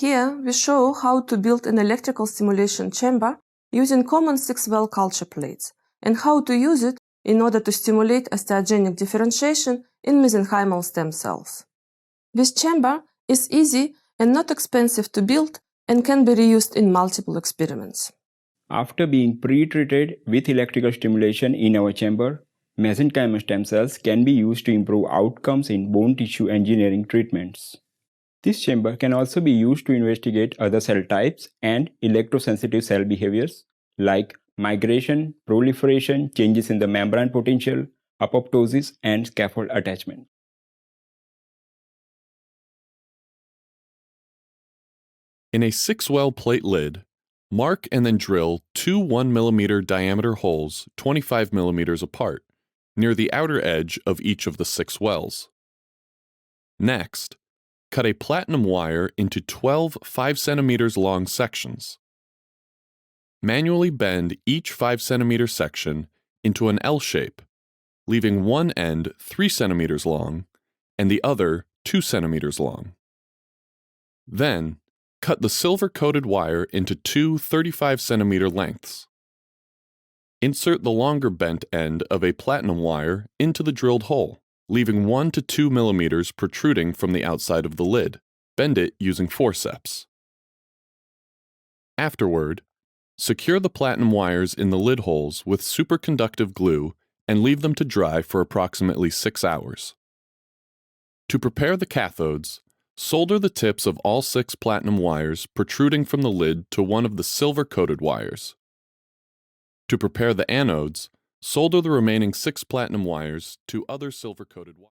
Here we show how to build an electrical stimulation chamber using common 6-well culture plates and how to use it in order to stimulate osteogenic differentiation in mesenchymal stem cells. This chamber is easy and not expensive to build and can be reused in multiple experiments. After being pre-treated with electrical stimulation in our chamber, mesenchymal stem cells can be used to improve outcomes in bone tissue engineering treatments. This chamber can also be used to investigate other cell types and electrosensitive cell behaviors like migration, proliferation, changes in the membrane potential, apoptosis, and scaffold attachment. In a 6-well plate lid, mark and then drill 2 1 mm diameter holes 25 mm apart, near the outer edge of each of the 6 wells. Next, cut a platinum wire into 12 5 cm long sections. Manually bend each 5 cm section into an L shape, leaving one end 3 cm long and the other 2 cm long. Then, cut the silver-coated wire into 2 35 cm lengths. Insert the longer bent end of a platinum wire into the drilled hole, leaving 1 to 2 mm protruding from the outside of the lid. Bend it using forceps. Afterward, secure the platinum wires in the lid holes with superconductive glue and leave them to dry for approximately 6 hours. To prepare the cathodes, solder the tips of all 6 platinum wires protruding from the lid to one of the silver-coated wires. To prepare the anodes, solder the remaining 6 platinum wires to other silver-coated wires.